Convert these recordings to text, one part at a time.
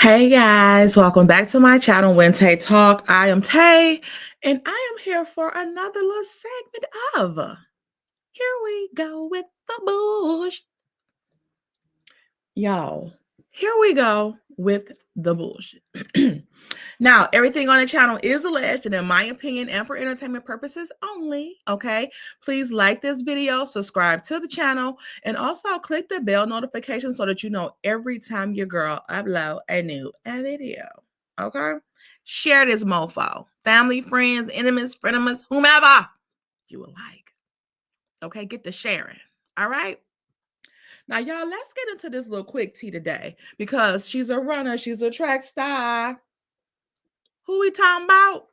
Hey guys, welcome back to my channel, WHENTAYTALK. I am Tay, and I am here for another little segment of Here We Go with the Bullshit. Y'all, here we go with the bullshit. Now, everything on the channel is alleged and in my opinion and for entertainment purposes only, okay? Please like this video, subscribe to the channel, and also click the bell notification so that you know every time your girl upload a new video, okay? Share this mofo. Family, friends, enemies, frenemies, whomever you would like, okay? Get the sharing, all right? Now, y'all, let's get into this little quick tea today because she's a runner. She's a track star. Who we talking about?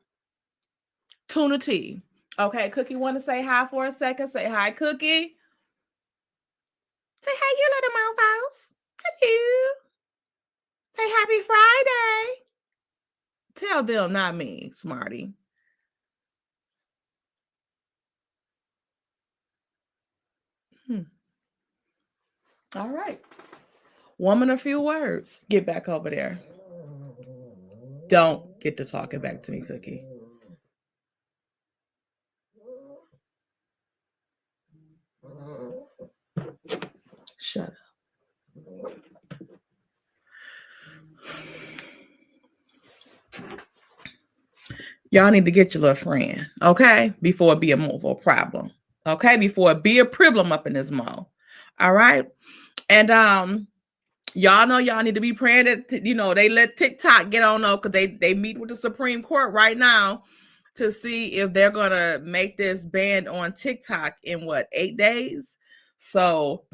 Tuna-T. Okay, Cookie, want to say hi for a second? Say hi, Cookie. Say hi, you little mofos. Hello. Say happy Friday. Tell them, not me, smarty. All right. Woman, a few words. Get back over there. Don't get to talking back to me, Cookie. Shut up. Y'all need to get your little friend, okay? Before it be a mobile problem, okay? Before it be a problem up in this mall, all right? And y'all know y'all need to be praying that they let TikTok get on though, because they meet with the Supreme Court right now to see if they're gonna make this ban on TikTok in 8 days. So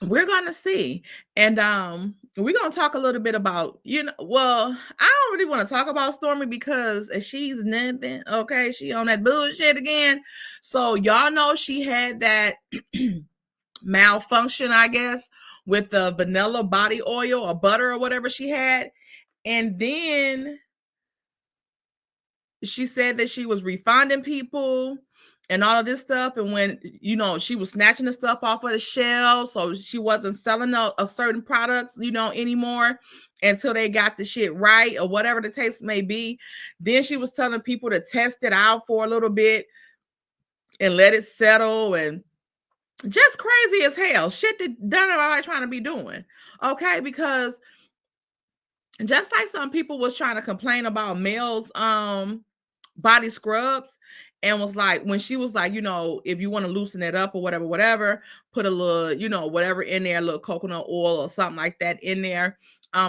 we're gonna see. And we're gonna talk a little bit about, well, I don't really want to talk about Stormi because she's nothing, okay? She on that bullshit again. So y'all know she had that malfunction, I guess, with the vanilla body oil or butter or whatever she had. And then she said that she was refunding people and all of this stuff. And when, she was snatching the stuff off of the shelves, so she wasn't selling a certain products, anymore until they got the shit right or whatever the taste may be. Then she was telling people to test it out for a little bit and let it settle, and just crazy as hell. Shit that none of I trying to be doing. Okay, because just like some people was trying to complain about Mel's body scrubs, and was like, when she was like, if you want to loosen it up or whatever, put a little, whatever in there, a little coconut oil or something like that in there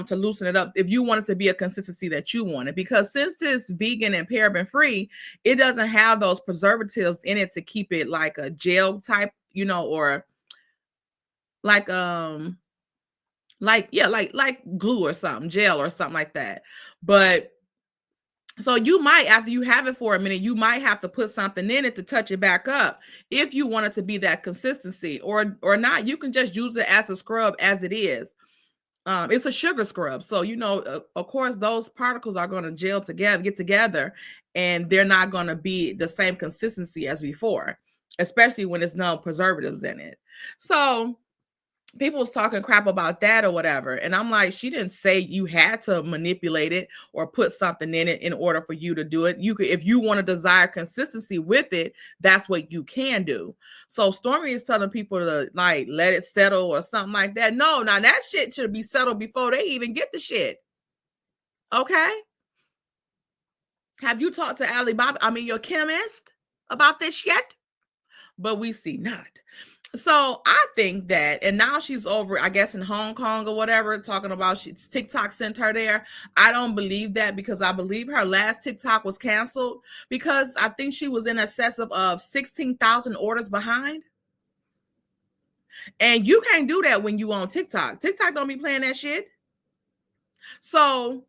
to loosen it up, if you want it to be a consistency that you wanted. Because since it's vegan and paraben free, it doesn't have those preservatives in it to keep it like a gel type, or like glue or something, gel or something like that. But so you might, after you have it for a minute, you might have to put something in it to touch it back up if you want it to be that consistency, or not. You can just use it as a scrub as it is. It's a sugar scrub, so of course those particles are going to gel together, get together, and they're not going to be the same consistency as before, especially when there's no preservatives in it. So people was talking crap about that or whatever. And I'm like, she didn't say you had to manipulate it or put something in it in order for you to do it. You could, if you want to desire consistency with it, that's what you can do. So Stormi is telling people to like let it settle or something like that. No, now that shit should be settled before they even get the shit. Okay. Have you talked to your chemist about this yet? But we see not. So I think that, and now she's over, I guess, in Hong Kong or whatever, talking about TikTok sent her there. I don't believe that, because I believe her last TikTok was canceled because I think she was in excess of 16,000 orders behind. And you can't do that when you on TikTok. TikTok don't be playing that shit. So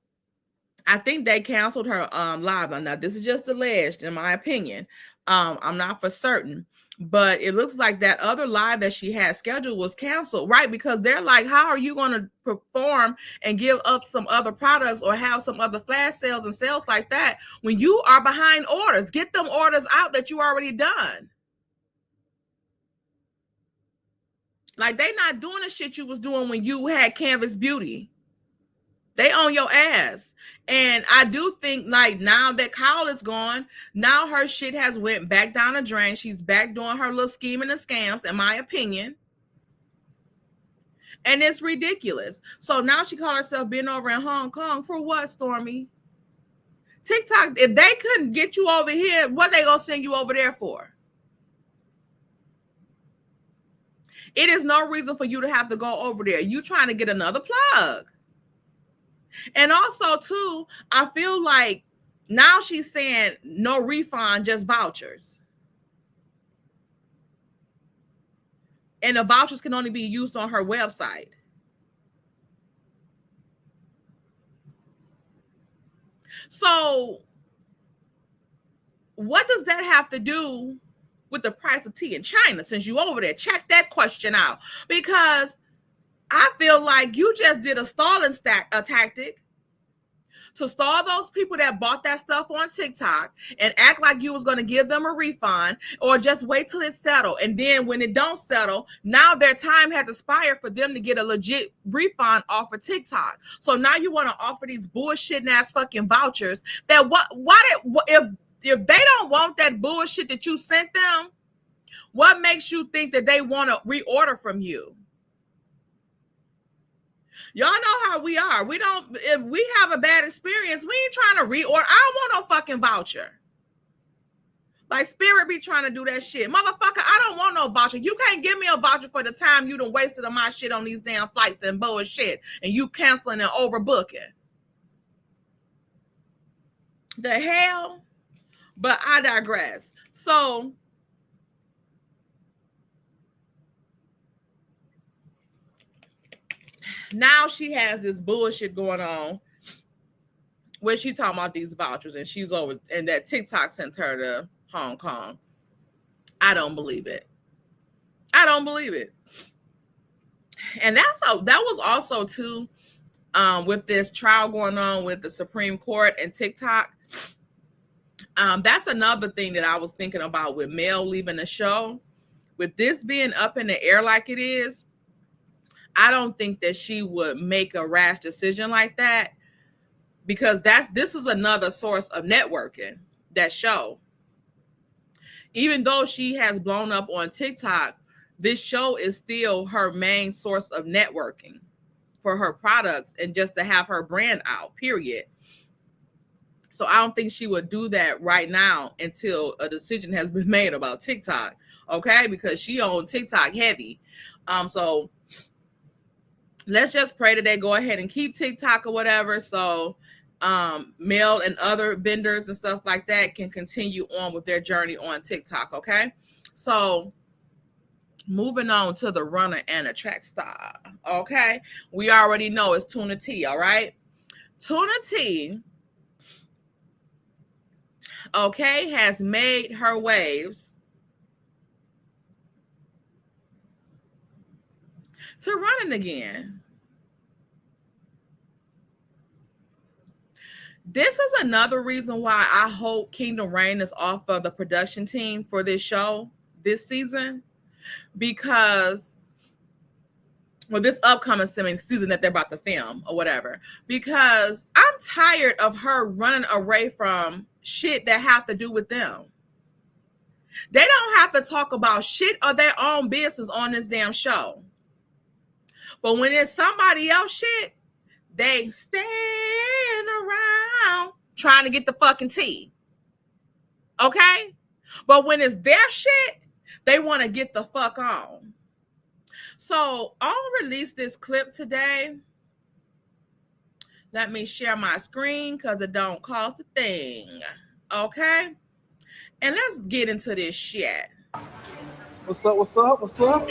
I think they canceled her live. Now, this is just alleged, in my opinion. I'm not for certain. But it looks like that other live that she had scheduled was canceled, right? Because they're like, how are you going to perform and give up some other products or have some other flash sales and sales like that when you are behind orders? Get them orders out that you already done. Like, they not doing the shit you was doing when you had Canvas Beauty. They on your ass. And I do think like now that Kyle is gone, now her shit has went back down the drain. She's back doing her little scheming and scams, in my opinion. And it's ridiculous. So now she called herself being over in Hong Kong for what, Stormi? TikTok, if they couldn't get you over here, what they gonna send you over there for? It is no reason for you to have to go over there. You trying to get another plug. And also, too, I feel like now she's saying no refund, just vouchers. And the vouchers can only be used on her website. So what does that have to do with the price of tea in China, since you over there? Check that question out, because I feel like you just did a stalling tactic to stall those people that bought that stuff on TikTok and act like you was going to give them a refund, or just wait till it settle. And then when it don't settle, now their time has expired for them to get a legit refund off of TikTok. So now you want to offer these bullshit ass fucking vouchers that if they don't want that bullshit that you sent them, what makes you think that they want to reorder from you? Y'all know how we are. We don't, if we have a bad experience, we ain't trying to reorder. I don't want no fucking voucher. Like Spirit be trying to do that shit. Motherfucker, I don't want no voucher. You can't give me a voucher for the time you done wasted on my shit on these damn flights and bullshit, and you canceling and overbooking. The hell? But I digress. So now she has this bullshit going on where she talking about these vouchers, and she's over, and that TikTok sent her to Hong Kong. I don't believe it. I don't believe it. And that was also too, with this trial going on with the Supreme Court and TikTok. That's another thing that I was thinking about with Mel leaving the show. With this being up in the air like it is, I don't think that she would make a rash decision like that, because this is another source of networking, that show. Even though she has blown up on TikTok, this show is still her main source of networking for her products and just to have her brand out, period. So I don't think she would do that right now until a decision has been made about TikTok, okay? Because she on TikTok heavy. So let's just pray that they go ahead and keep TikTok or whatever, so Mel and other vendors and stuff like that can continue on with their journey on TikTok, okay? So moving on to the runner and a track star, okay? We already know it's Tuna-T, all right? Tuna-T, okay, has made her waves to running again. This is another reason why I hope Kingdom Reign is off of the production team for this show this season, because, well, this upcoming season that they're about to film or whatever, because I'm tired of her running away from shit that have to do with them. They don't have to talk about shit or their own business on this damn show. But when it's somebody else shit, they stand around trying to get the fucking tea. Okay? But when it's their shit, they want to get the fuck on. So I'll release this clip today. Let me share my screen because it don't cost a thing. Okay? And let's get into this shit. What's up? What's up? What's up?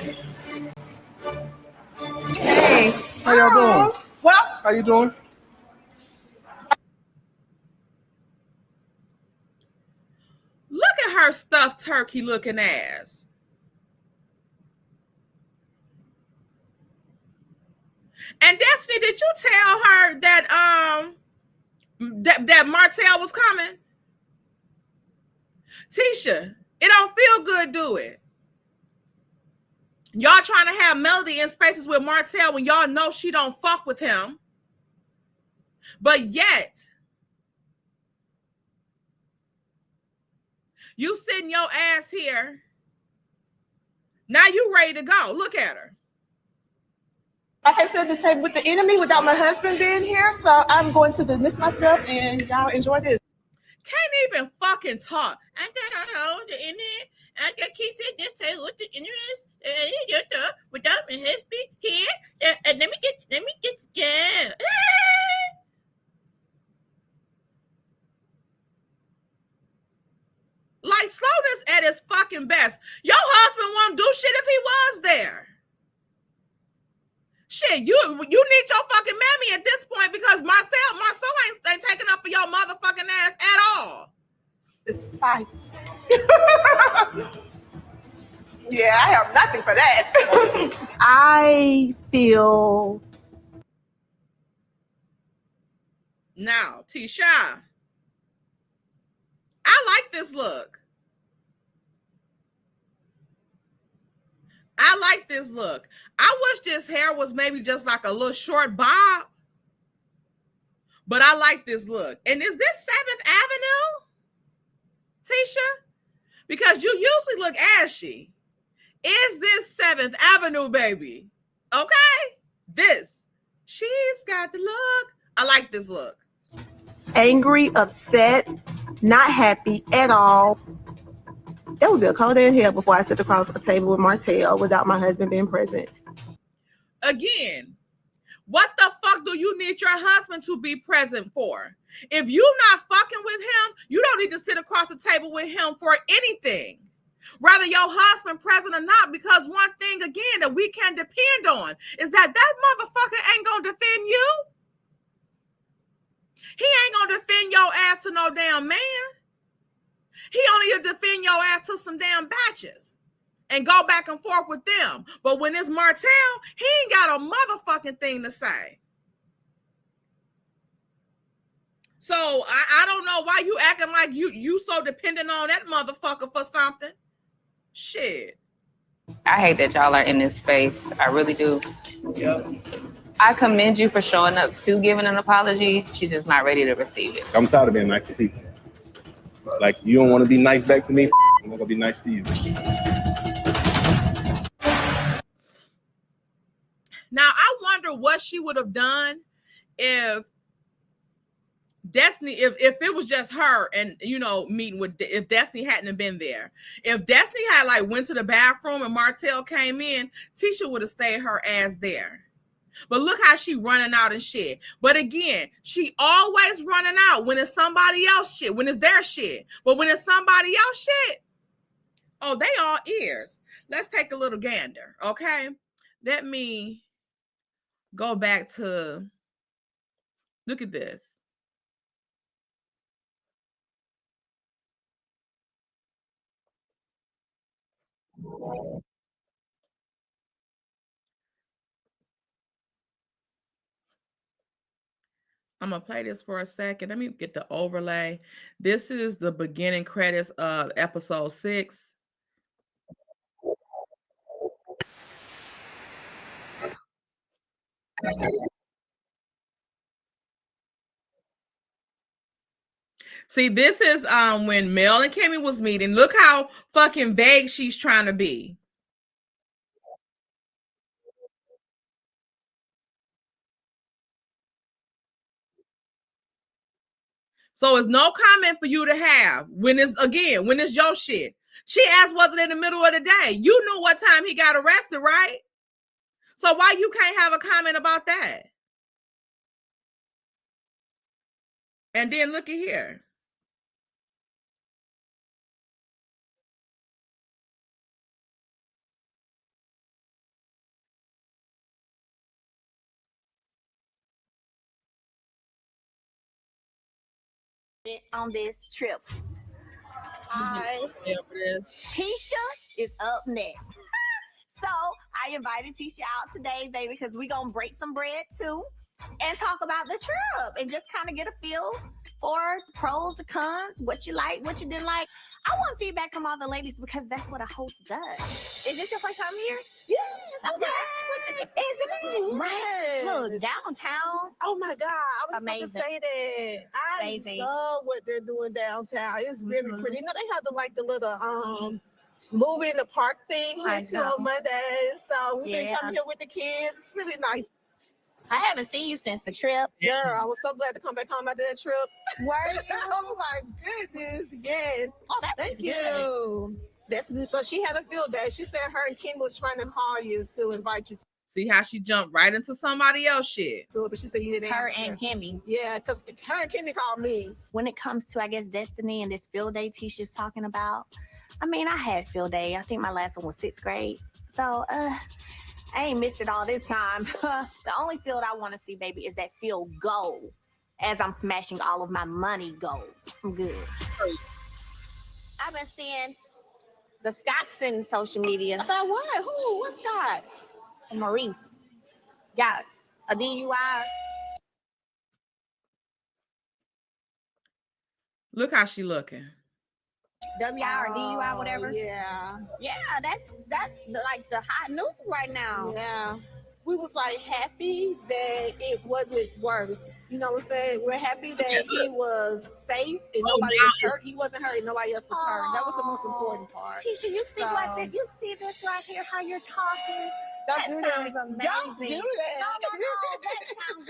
Hey. How y'all doing? Well, how you doing? Look at her stuffed turkey looking ass. And Destiny, did you tell her that that Martell was coming? Tisha, it don't feel good, do it? Y'all trying to have Melody in spaces with Martell when y'all know she don't fuck with him. But yet, you sitting your ass here. Now you ready to go. Look at her. Like I said, this with the enemy without my husband being here, so I'm going to dismiss myself and y'all enjoy this. Can't even fucking talk. I don't know the enemy. I just keep saying this say what the enemy is. Without my husband here. Let me get scared. Like slowness at its fucking best. Your husband won't do shit if he was there. Shit, you need your fucking mammy at this point because Marcel ain't taking up for your motherfucking ass at all. It's fine. Yeah, I have nothing for that. I feel. Now, Tisha, I like this look. I like this look. I wish this hair was maybe just like a little short bob. But I like this look. And is this 7th Avenue, Tisha? Because you usually look ashy. Is this 7th Avenue, baby? Okay? This. She's got the look. I like this look. Angry, upset, not happy at all. That would be a cold day in hell before I sit across a table with Martell without my husband being present. Again, what the fuck do you need your husband to be present for? If you're not fucking with him, you don't need to sit across the table with him for anything. Whether your husband present or not, because one thing, again, that we can depend on is that motherfucker ain't gonna defend you. He ain't gonna defend your ass to no damn man. He only defend your ass to some damn batches and go back and forth with them. But when it's Martell, he ain't got a motherfucking thing to say. So I don't know why you acting like you so dependent on that motherfucker for something. Shit. I hate that y'all are in this space. I really do. Yep. I commend you for showing up to giving an apology. She's just not ready to receive it. I'm tired of being nice to people. Like, you don't want to be nice back to me, I'm not going to be nice to you. Now, I wonder what she would have done if Destiny, if it was just her and, meeting with, if Destiny hadn't been there. If Destiny had went to the bathroom and Martell came in, Tisha would have stayed her ass there. But look how she running out and shit. But again, she always running out when it's somebody else shit, when it's their shit. But when it's somebody else shit, oh, they all ears. Let's take a little gander, okay? Let me go back to, look at this. I'm going to play this for a second. Let me get the overlay. This is the beginning credits of episode 6. See, this is when Mel and Kimmy was meeting. Look how fucking vague she's trying to be. So it's no comment for you to have when it's your shit. She asked, was it in the middle of the day? You knew what time he got arrested, right? So why you can't have a comment about that? And then look at here. On this trip. Tisha is up next. So I invited Tisha out today, baby, because we're going to break some bread too and talk about the trip and just kind of get a feel for the pros, the cons, what you like, what you didn't like. I want feedback from all the ladies because that's what a host does. Is this your first time here? Yes. I'm sorry. Isn't it? Right. Look, look, downtown. Oh my God, I was about to Amazing. say that. I Amazing. love what they're doing downtown. It's really Mhm. pretty. You know, they have the little movie in the park thing I here too know. on Mondays. So we've been Yeah. coming here with the kids. It's really nice. I haven't seen you since the trip. Girl, I was so glad to come back home after that trip. Were you? Oh my goodness, yes. Oh, that was Thank good. you. That's good. So she had a field day. She said her and Kim was trying to call you to invite you See how she jumped right into somebody else shit. to it, but she said you didn't Her answer. and Kimmy. Yeah, because her and Kimmy called me. When it comes to, I guess, Destiny and this field day Tisha's talking about, I mean, I had field day. I think my last one was 6th grade. So, I ain't missed it all this time. The only field I want to see, baby, is that field goal as I'm smashing all of my money goals. I'm good. I've been seeing the Scotts in social media. About what? Who? What Scots? Maurice got a DUI. Look how she looking. WI or DUI, whatever. Yeah. Yeah, that's like the hot news right now. Yeah. We was like happy that it wasn't worse. You know what I'm saying? We're happy that he was safe and nobody was hurt. He wasn't hurt and nobody else was hurt. That was the most important part. Tisha, you see like that? You see this right here? How you're talking? Don't That do sounds that. amazing. Don't do that. No, that sounds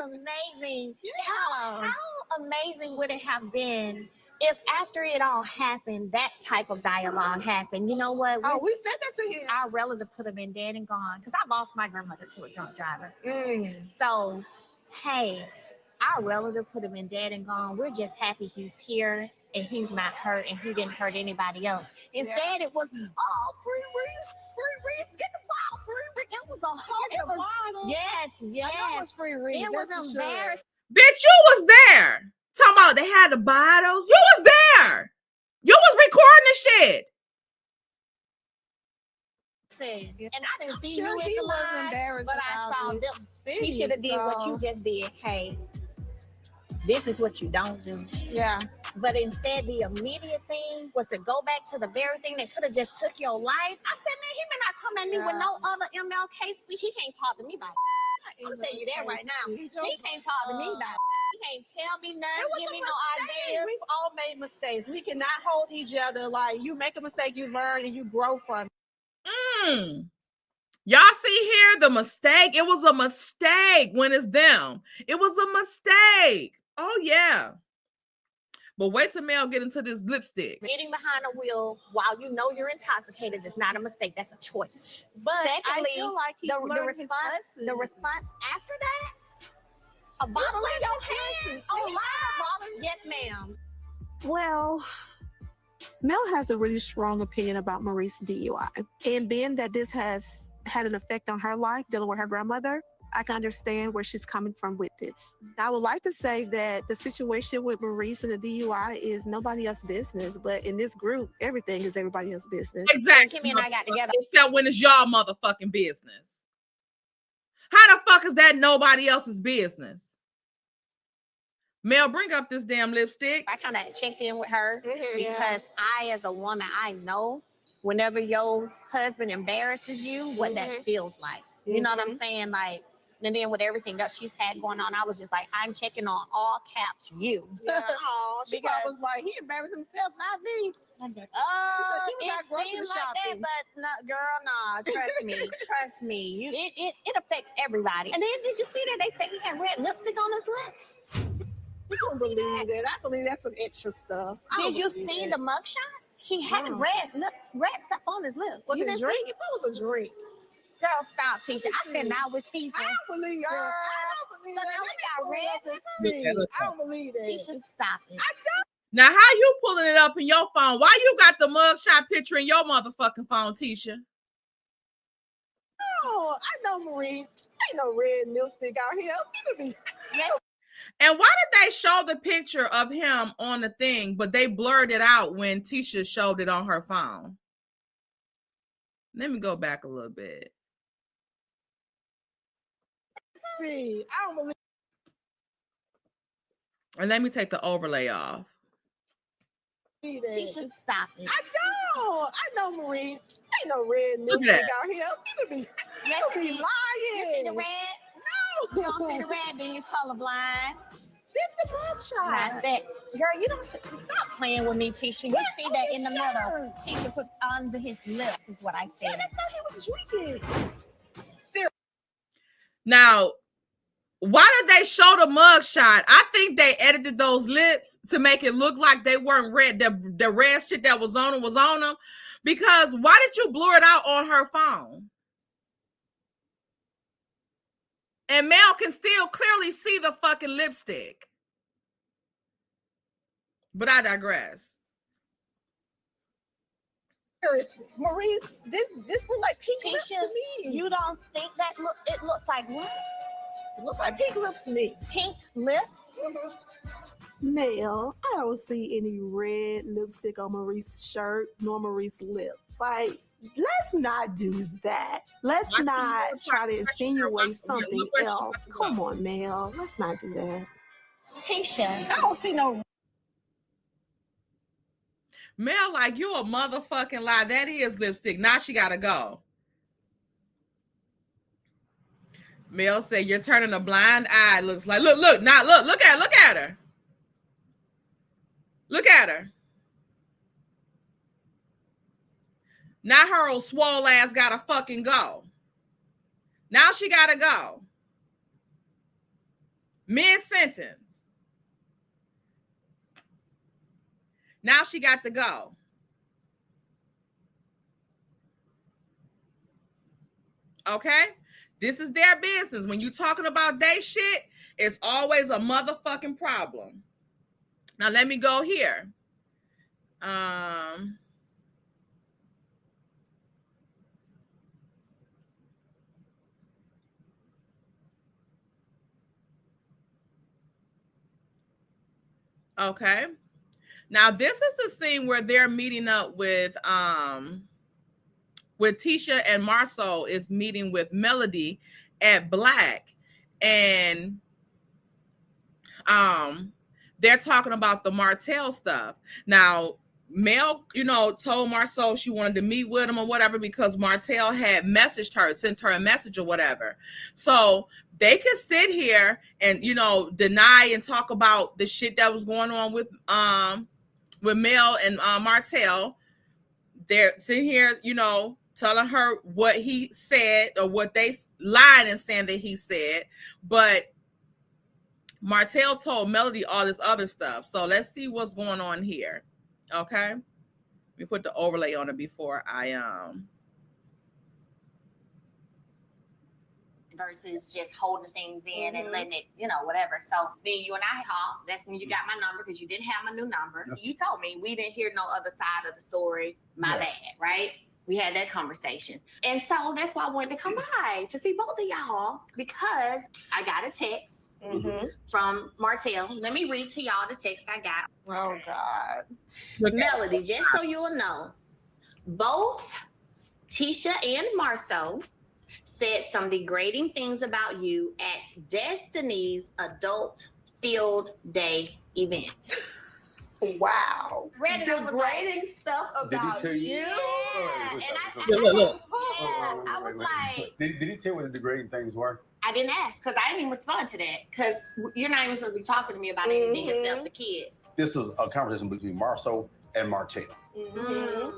amazing. Yeah. How amazing would it have been if after it all happened, that type of dialogue happened? You know what? Oh, we said that to him. Our relative could have been dead and gone because I lost my grandmother to a drunk driver. Mm. So, hey, our relative could have been dead and gone. We're just happy he's here and he's not hurt and he didn't hurt anybody else. Instead, it was, oh, free Reese, get the ball, free Reese. It was a whole, yes. I know it was free Reese. It was that's for embarrassing. Bitch, you was there. Talking about they had the bottles. You was there. You was recording the shit. And I didn't see sure you in he the was live, embarrassed but I about saw it. them. He should have did what you just did. Hey, this is what you don't do. Yeah. But instead, the immediate thing was to go back to the very thing that could have just took your life. I said, man, he may not come at me with no other MLK speech. He can't talk to me about it. I'm telling you that right now. He can't talk to me about it. He can't tell me nothing, give me no ideas. We've all made mistakes. We cannot hold each other like you make a mistake, you learn and you grow from it. Y'all see here the mistake? It was a mistake when it's them. It was a mistake. Oh, yeah. But wait till Mel get into this lipstick. Getting behind a wheel while you know you're intoxicated is not a mistake. That's a choice. But secondly, I feel like he's the response after that, a bottle in your hand. Oh, live. Yes, ma'am. Well, Mel has a really strong opinion about Maurice's DUI. And being that this has had an effect on her life, dealing with her grandmother, I can understand where she's coming from with this. I would like to say that the situation with Maurice and the DUI is nobody else's business, but in this group, everything is everybody else's business. Exactly. Kimmy and I got together. Except when it's y'all motherfucking business. How the fuck is that nobody else's business? Mel, bring up this damn lipstick. I kind of checked in with her because I, as a woman, I know whenever your husband embarrasses you, what that feels like. You know what I'm saying? Like, and then with everything else she's had going on, I was just like, I'm checking on all caps you. Yeah. Oh, she probably was like, he embarrassed himself, not me. She said she was out grocery like shopping. that, but no, girl, nah. Trust me. It affects everybody. And then did you see that they said he had red lipstick on his lips? I don't believe that. I believe that's some extra stuff. Did you see the mugshot? He had red stuff on his lips. Was You it didn't a drink? see? It was a drink. Girl, stop, Tisha. I've been out with Tisha. I don't believe that. I don't believe So that. now we got red. I don't believe that. Tisha, stop it. Now, how you pulling it up in your phone? Why you got the mugshot picture in your motherfucking phone, Tisha? Oh, I know, Marie. Ain't no red lipstick out here. People be. And why did they show the picture of him on the thing, but they blurred it out when Tisha showed it on her phone? Let me go back a little bit. See, I don't believe. And let me take the overlay off. That. Tisha, stop it. I know, Marie. Ain't no red lipstick out here. People be lying. You see the red? No. You don't see the red, then you colorblind. This the mugshot. Not that. Girl, you don't stop playing with me, Tisha. You see that in the middle. Tisha put under his lips is what I said. Yeah, that's how he was drinking. Now, why did they show the mugshot? I think they edited those lips to make it look like they weren't red. The red shit that was on them. Because why did you blur it out on her phone? And Mel can still clearly see the fucking lipstick. But I digress. Maurice, this look like pink lips to me. You don't think that it looks like what? It looks like pink lips to me. Pink lips? Mel, I don't see any red lipstick on Maurice's shirt nor Maurice's lip. Like, let's not do that. Let's not try to insinuate something else. Come on, Mel. Let's not do that. Tisha, I don't see no. Mel, like, you a motherfucking lie. That is lipstick. Now she gotta go. Mel said, you're turning a blind eye. Looks like, look at her. Look at her. Now her old swole ass gotta fucking go. Now she gotta go. Mid-sentence. Now she got to go. Okay? This is their business. When you talking about they shit, it's always a motherfucking problem. Now let me go here. Okay. Now this is the scene where they're meeting up with Tisha, and Marceau is meeting with Melody at Black, and they're talking about the Martell stuff. Now Mel, told Marceau she wanted to meet with him or whatever because Martell had messaged her, sent her a message or whatever. So they could sit here and deny and talk about the shit that was going on with Mel and Martell. They're sitting here, telling her what he said or what they lied and saying that he said. But Martell told Melody all this other stuff. So let's see what's going on here. Okay. Let me put the overlay on it before I versus just holding things in and letting it, whatever. So then you and I talked. That's when you got my number because you didn't have my new number. Yeah. You told me we didn't hear no other side of the story. My bad, right? We had that conversation. And so that's why I wanted to come by to see both of y'all because I got a text from Martell. Let me read to y'all the text I got. Oh, God. Melody, just so you'll know, both Tisha and Marceau said some degrading things about you at Destiny's adult field day event. Wow. Degrading stuff about Did he tell you? Yeah. I was like. Did he tell you what the degrading things were? I didn't ask because I didn't even respond to that because you're not even supposed to be talking to me about anything except the kids. This was a conversation between Marceau and Martell.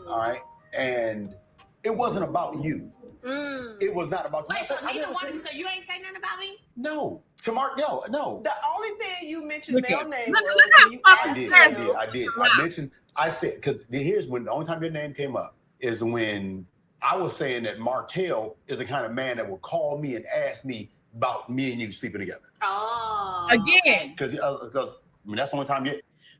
All right. And it wasn't about you. It was not about you. Wait, so neither one of you, so you ain't say nothing about me? No. To Mark, no. The only thing you mentioned Mel's name was I said, because here's when the only time your name came up is when I was saying that Martell is the kind of man that will call me and ask me about me and you sleeping together. Oh. Again. Because that's the only time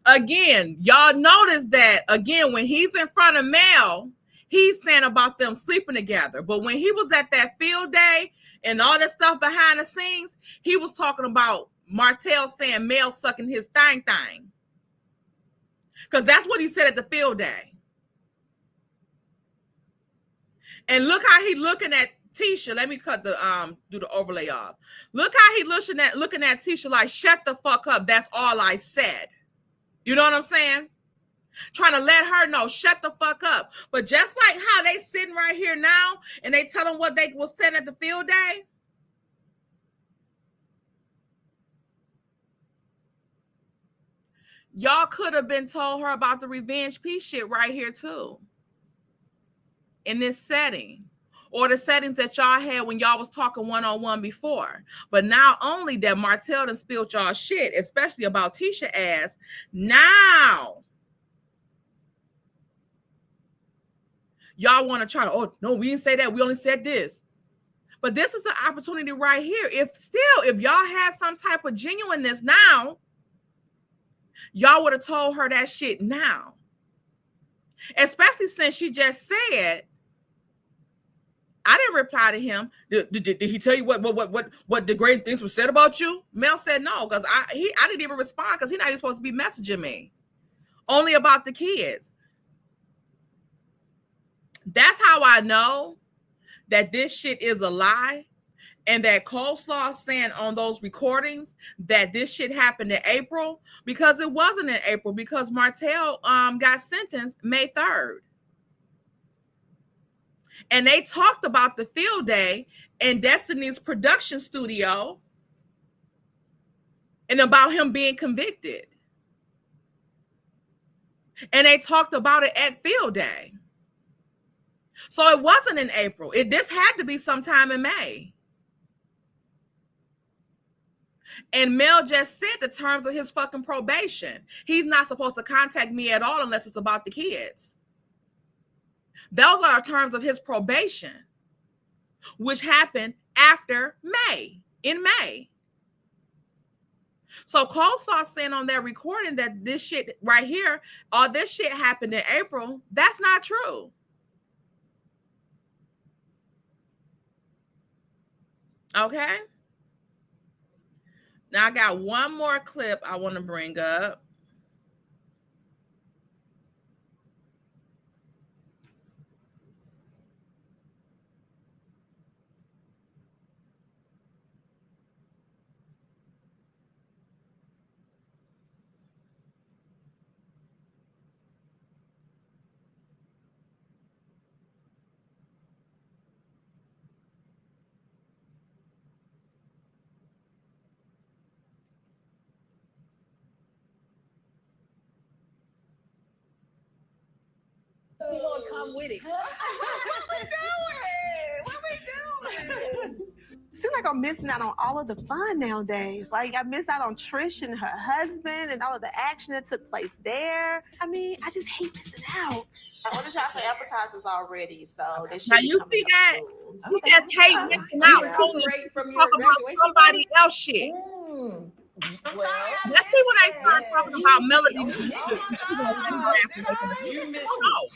Again, y'all notice that, again, when he's in front of Mel, he's saying about them sleeping together. But when he was at that field day and all that stuff behind the scenes, he was talking about Martell saying Mel sucking his thing. Because that's what he said at the field day. And look how he looking at Tisha. Let me cut the do the overlay off. Look how he looking at Tisha like, shut the fuck up. That's all I said. You know what I'm saying? Trying to let her know, shut the fuck up. But just like how they sitting right here now and they tell them what they was saying at the field day, Y'all could have been told her about the revenge piece shit right here too. In this setting. Or the settings that y'all had when y'all was talking one-on-one before. But now only that Martell done spilled y'all shit, especially about Tisha ass. Now y'all want to try to, oh, no, we didn't say that. We only said this. But this is the opportunity right here. If y'all had some type of genuineness now, y'all would have told her that shit now. Especially since she just said, I didn't reply to him. Did he tell you what degrading things were said about you? Mel said no, because I didn't even respond because he's not even supposed to be messaging me. Only about the kids. That's how I know that this shit is a lie. And that Coleslaw saying on those recordings that this shit happened in April, because it wasn't in April, because Martell got sentenced May 3rd. And they talked about the field day in Destiny's production studio and about him being convicted. And they talked about it at field day. So it wasn't in April. This had to be sometime in May. And Mel just said the terms of his fucking probation. He's not supposed to contact me at all unless it's about the kids. Those are terms of his probation, which happened after May, in May. So Coleslaw saying on that recording that this shit right here, all this shit happened in April, that's not true. Okay? Now I got one more clip I want to bring up. You want to come with it? What we doing? Seems like I'm missing out on all of the fun nowadays. Like I missed out on Trish and her husband and all of the action that took place there. I mean, I just hate missing out. I ordered y'all some appetizers already, so they should Now be you coming see up that? soon. You just hate missing out. Recuperate from your Talk about graduation somebody else shit. I'm sorry, I Let's see when they start missed talking it. about Melody. Oh my God. You missed No.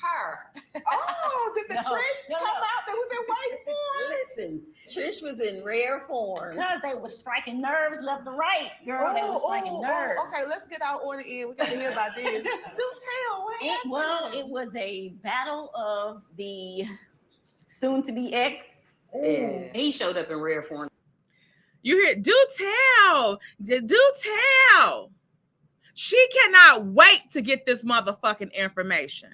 her. Oh, did the No, Trish no, come no. out that we've been waiting for? Listen, Trish was in rare form. Because they were striking nerves left and right, girl. They were striking nerves. Okay, let's get our order in. We got to hear about this. Do tell. What happened? It was a battle of the soon-to-be ex. Yeah. He showed up in rare form. You hear? Do tell. Do tell. She cannot wait to get this motherfucking information.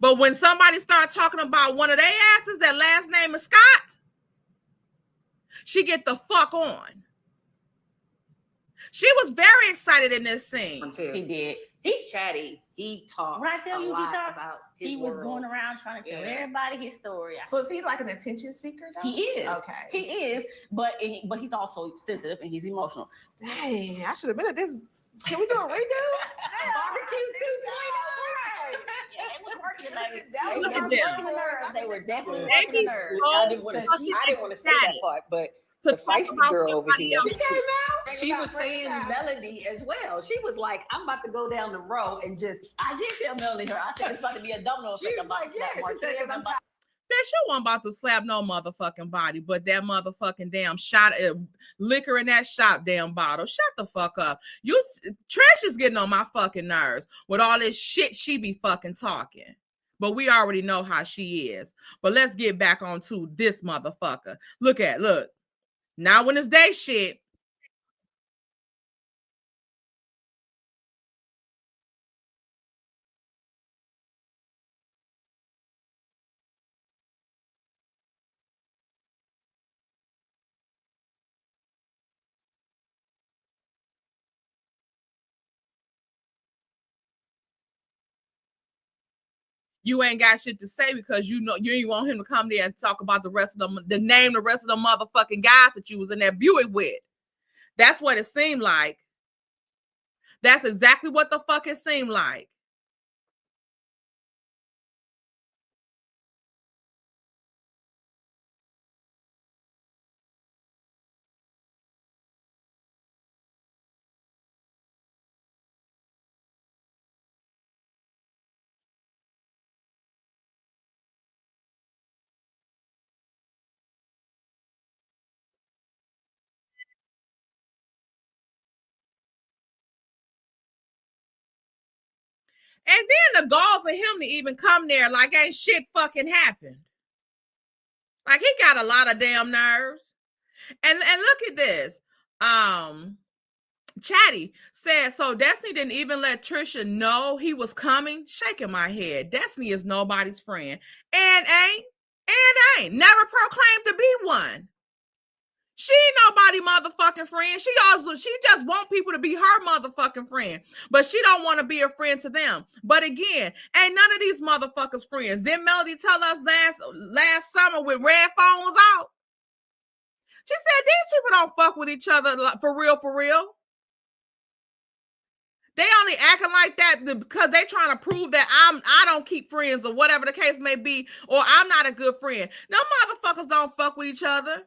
But when somebody starts talking about one of their asses, that last name is Scott, she get the fuck on. She was very excited in this scene. He did. He's chatty. He talks. When I tell you he talks, about his he was world. going around trying to tell everybody his story. So is he like an attention seeker though? He is. Okay. He is, but he's also sensitive and he's emotional. Dang, I should have been at this. Can we do a redo? Barbecue 2.0. Yeah, they was working like That was they my were son working the was. nerves. They were definitely They working the be nerves. so I didn't want to say that part, but to the talk feisty about girl over somebody here. else. She came out. She was saying Melody as well. She was like, I'm about to go down the row and just. I did tell Melanie her. I said it's about to be a domino She effect. was like, yeah, she said, I'm about Bitch, you wasn't about to slap no motherfucking body, but that motherfucking damn shot liquor in that shop damn bottle. Shut the fuck up. Trish is getting on my fucking nerves with all this shit she be fucking talking. But we already know how she is. But let's get back on to this motherfucker. Look. Now when it's day shit, You ain't got shit to say because you know you ain't want him to come there and talk about the rest of them, the rest of the motherfucking guys that you was in that Buick with. That's what it seemed like. That's exactly what the fuck it seemed like. And then the galls of him to even come there like ain't shit fucking happened. Like he got a lot of damn nerves. And look at this. Chatty said, so Destiny didn't even let Trisha know he was coming. Shaking my head. Destiny is nobody's friend. And ain't never proclaimed to be one. She ain't nobody motherfucking friend. She just want people to be her motherfucking friend. But she don't want to be a friend to them. But again, ain't none of these motherfuckers friends. Didn't Melody tell us last summer when Red Phone was out? She said these people don't fuck with each other for real, for real. They only acting like that because they trying to prove that I don't keep friends or whatever the case may be, or I'm not a good friend. No motherfuckers don't fuck with each other.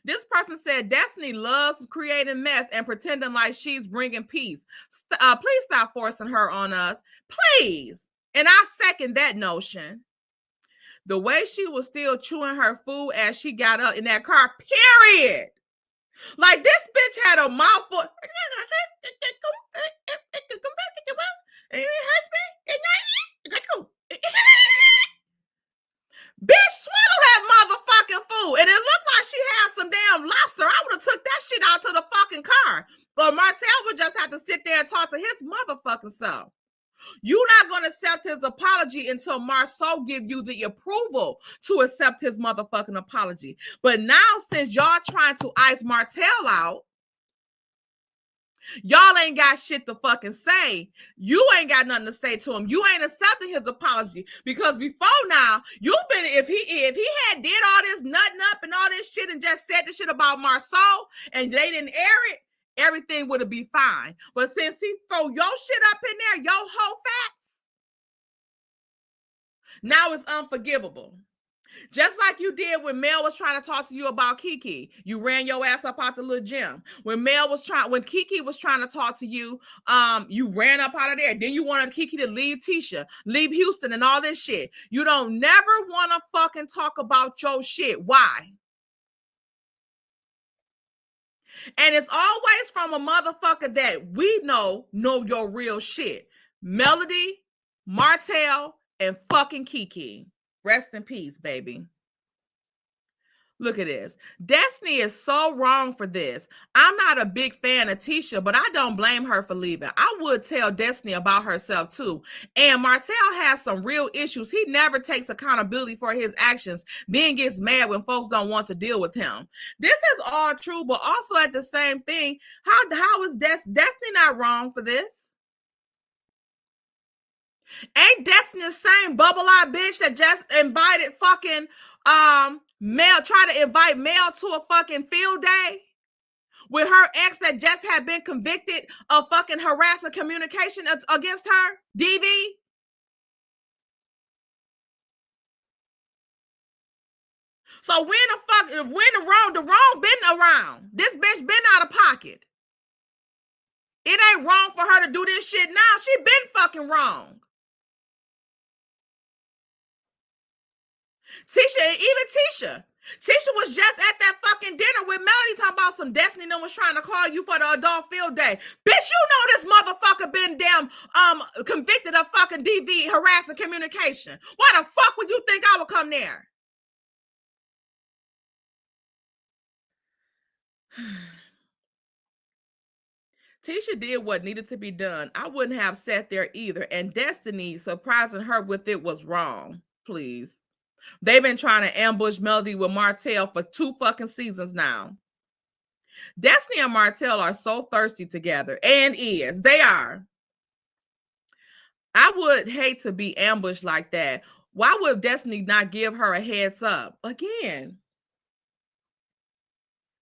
This person said Destiny loves creating mess and pretending like she's bringing peace. Please stop forcing her on us. Please. And I second that notion. The way she was still chewing her food as she got up in that car, period. Like this bitch had a mouthful. Bitch, swallow that motherfucking food. And it looked like she had some damn lobster. I would have took that shit out to the fucking car. But Martell would just have to sit there and talk to his motherfucking self. You're not going to accept his apology until Marceau give you the approval to accept his motherfucking apology. But now, since y'all trying to ice Martell out, y'all ain't got shit to fucking say. You ain't got nothing to say to him. You ain't accepting his apology because before now, you've been if he had did all this nutting up and all this shit and just said the shit about Marceau and they didn't air it, everything would have been fine. But since he throw your shit up in there, your whole facts, now it's unforgivable. Just like you did when Mel was trying to talk to you about Kiki. You ran your ass up out the little gym. When Kiki was trying to talk to you, you ran up out of there. Then you wanted Kiki to leave Tisha, leave Houston and all this shit. You don't never want to fucking talk about your shit. Why? And it's always from a motherfucker that we know your real shit. Melody, Martell, and fucking Kiki. Rest in peace, baby. Look at this. Destiny is so wrong for this. I'm not a big fan of Tisha, but I don't blame her for leaving. I would tell Destiny about herself too. And Martell has some real issues. He never takes accountability for his actions, then gets mad when folks don't want to deal with him. This is all true, but also at the same thing, how is Destiny not wrong for this? Ain't Destiny the same bubble-eyed bitch that just invited fucking Mel, try to invite Mel to a fucking field day with her ex that just had been convicted of fucking harassing communication against her, DV? So when the wrong been around? This bitch been out of pocket. It ain't wrong for her to do this shit now. She been fucking wrong. Tisha was just at that fucking dinner with Melody talking about some Destiny that was trying to call you for the adult field day. Bitch, you know this motherfucker been damn convicted of fucking DV harassing communication. Why the fuck would you think I would come there? Tisha did what needed to be done. I wouldn't have sat there either. And Destiny surprising her with it was wrong. Please. They've been trying to ambush Melody with Martell for 2 fucking seasons now. Destiny and Martell are so thirsty together. And they are. I would hate to be ambushed like that. Why would Destiny not give her a heads up? Again,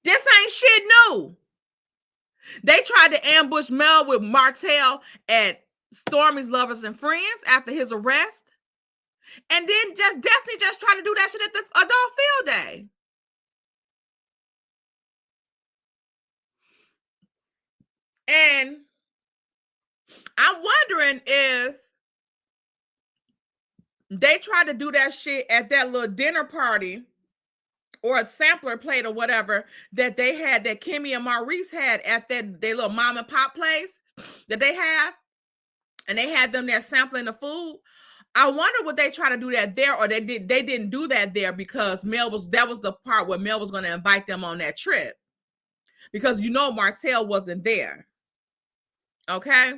this ain't shit new. They tried to ambush Mel with Martell at Stormi's Lovers and Friends after his arrest. And then Destiny just tried to do that shit at the adult field day. And I'm wondering if they tried to do that shit at that little dinner party or a sampler plate or whatever that they had, that Kimmy and Maurice had at their little mom and pop place that they have. And they had them there sampling the food. I wonder would they try to do that there, or they didn't do that there because that was the part where Mel was going to invite them on that trip. Because Martell wasn't there. Okay?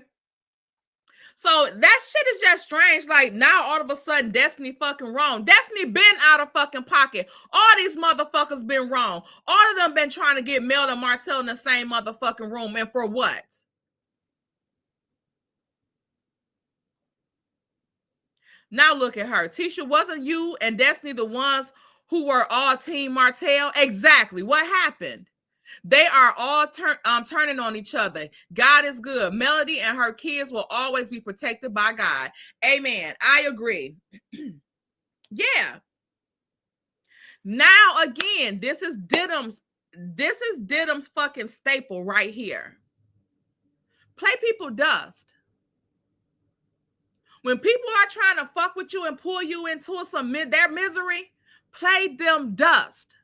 So that shit is just strange. Like, now all of a sudden Destiny fucking wrong. Destiny been out of fucking pocket. All these motherfuckers been wrong. All of them been trying to get Mel and Martell in the same motherfucking room. And for what? Now look at her. Tisha, wasn't you and Destiny the ones who were all Team Martell? Exactly. What happened? They are all turning on each other. God is good. Melody and her kids will always be protected by God. Amen. I agree. Yeah. Now again, this is Didim's fucking staple right here. Play people dust. When people are trying to fuck with you and pull you into their misery, play them dust.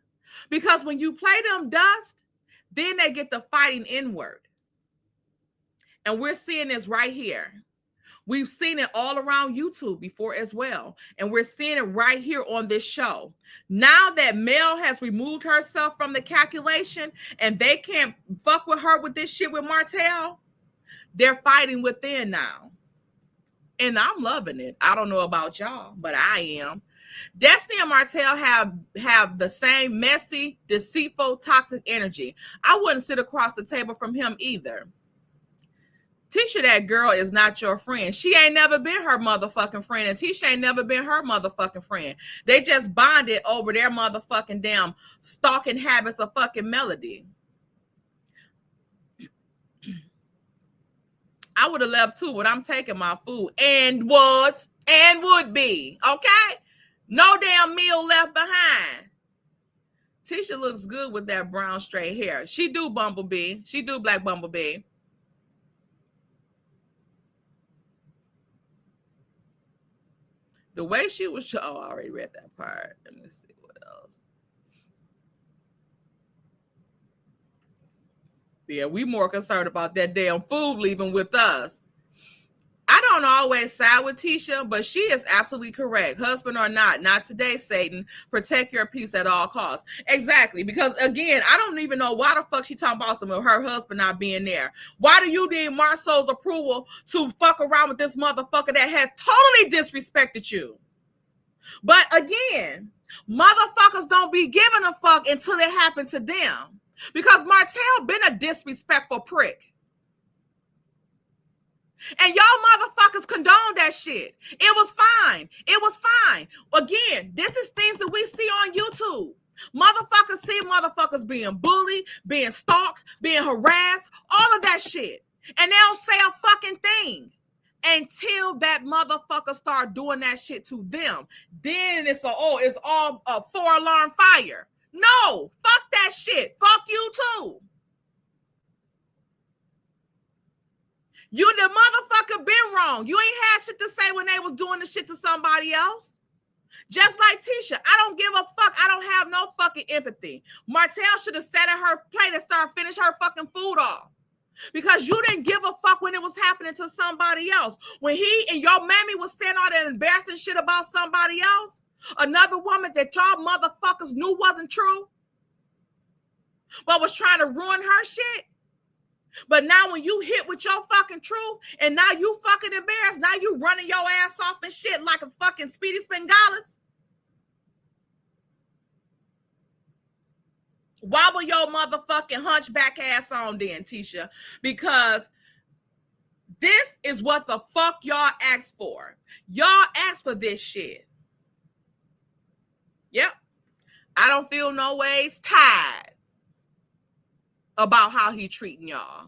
Because when you play them dust, then they get the fighting inward. And we're seeing this right here. We've seen it all around YouTube before as well. And we're seeing it right here on this show. Now that Mel has removed herself from the calculation and they can't fuck with her with this shit with Martell, they're fighting within now. And I'm loving it. I don't know about y'all, but I am. Destiny and Martell have the same messy, deceitful, toxic energy. I wouldn't sit across the table from him either. Tisha, that girl is not your friend. She ain't never been her motherfucking friend, and Tisha ain't never been her motherfucking friend. They just bonded over their motherfucking damn stalking habits of fucking Melody. I would have left too, but I'm taking my food and would be, okay? No damn meal left behind. Tisha looks good with that brown straight hair. She do Bumblebee. She do Black Bumblebee. The way she was, I already read that part. Let me see what else. Yeah, we more concerned about that damn food leaving with us. I don't always side with Tisha, but she is absolutely correct. Husband or not today, Satan. Protect your peace at all costs. Exactly. Because again, I don't even know why the fuck she talking about some of her husband not being there. Why do you need Marceau's approval to fuck around with this motherfucker that has totally disrespected you? But again, motherfuckers don't be giving a fuck until it happened to them. Because Martell been a disrespectful prick. And y'all motherfuckers condoned that shit. It was fine. It was fine. Again, this is things that we see on YouTube. Motherfuckers see motherfuckers being bullied, being stalked, being harassed, all of that shit. And they don't say a fucking thing until that motherfucker start doing that shit to them. Then it's all a 4-alarm fire. No, fuck that shit. Fuck you too. You the motherfucker been wrong. You ain't had shit to say when they was doing the shit to somebody else. Just like Tisha, I don't give a fuck. I don't have no fucking empathy. Martell should have sat at her plate and finish her fucking food off. Because you didn't give a fuck when it was happening to somebody else. When he and your mammy was saying all that embarrassing shit about somebody else, another woman that y'all motherfuckers knew wasn't true, but was trying to ruin her shit. But now when you hit with your fucking truth and now you fucking embarrassed, now you running your ass off and shit like a fucking Speedy Spingalis. Wobble your motherfucking hunchback ass on then, Tisha, because This is what the fuck y'all asked for. Y'all asked for this shit. Yep. I don't feel no ways tired about how he treating y'all.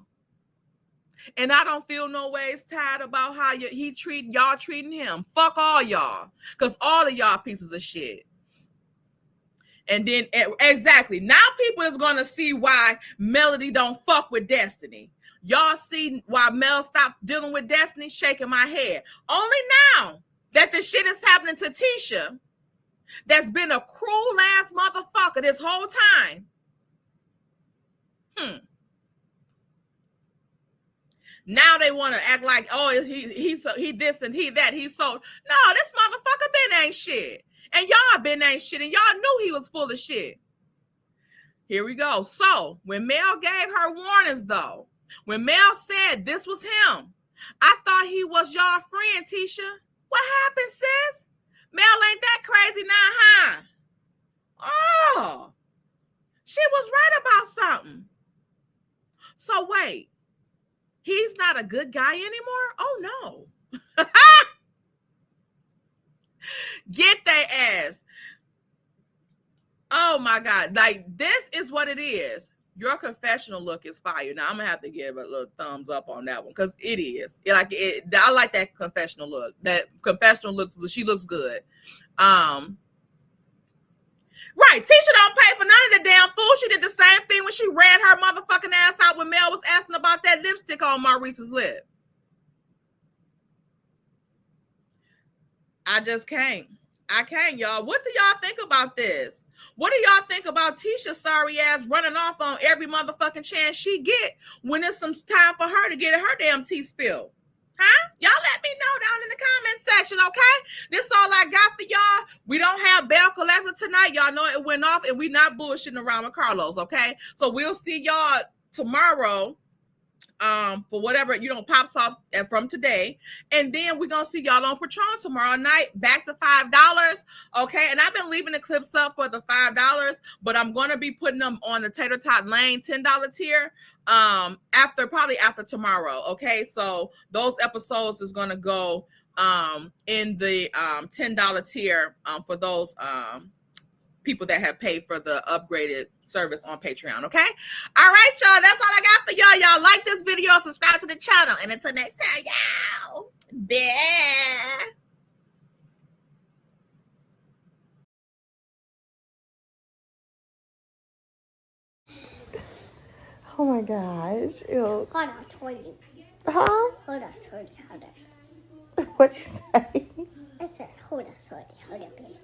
And I don't feel no ways tired about how he treating y'all treating him. Fuck all y'all. Because all of y'all pieces of shit. And then, exactly, now people is going to see why Melody don't fuck with Destiny. Y'all see why Mel stopped dealing with Destiny? Shaking my head. Only now that the shit is happening to Tisha, that's been a cruel ass motherfucker this whole time. Now they want to act like, oh, he this and he that. He's so. No, this motherfucker been ain't shit. And y'all been ain't shit. And y'all knew he was full of shit. Here we go. So when Mel gave her warnings, though, when Mel said this was him, I thought he was y'all friend, Tisha. What happened, sis? Mel ain't that crazy now, huh? Oh, she was right about something. So wait, he's not a good guy anymore? Oh, no. Get their ass. Oh, my God. Like, this is what it is. Your confessional look is fire. Now, I'm going to have to give a little thumbs up on that one because it is. I like that confessional look. That confessional looks, she looks good. Right. Tisha don't pay for none of the damn fool. She did the same thing when she ran her motherfucking ass out when Mel was asking about that lipstick on Maurice's lip. I just can't. I can't, y'all. What do y'all think about this? What do y'all think about Tisha sorry ass running off on every motherfucking chance she get when it's some time for her to get her damn tea spilled? Huh? Y'all let me know down in the comment section, okay? This all I got for y'all. We don't have Bell Collector tonight. Y'all know it went off and we not bullshitting around with Carlos, okay? So we'll see y'all tomorrow. For whatever, pops off from today. And then we're going to see y'all on Patron tomorrow night, back to $5. Okay. And I've been leaving the clips up for the $5, but I'm going to be putting them on the Tater Tot Lane $10 tier, probably after tomorrow. Okay. So those episodes is going to go, in the, $10 tier, for those, people that have paid for the upgraded service on Patreon. Okay. All right, y'all. That's all I got for y'all. Y'all like this video, subscribe to the channel, and until next time, y'all. Bye. Oh my gosh. Ew. Hold on, 20. Huh? Hold on, 20. Hold on. What'd you say? I said, hold on, 20. Hold on, please.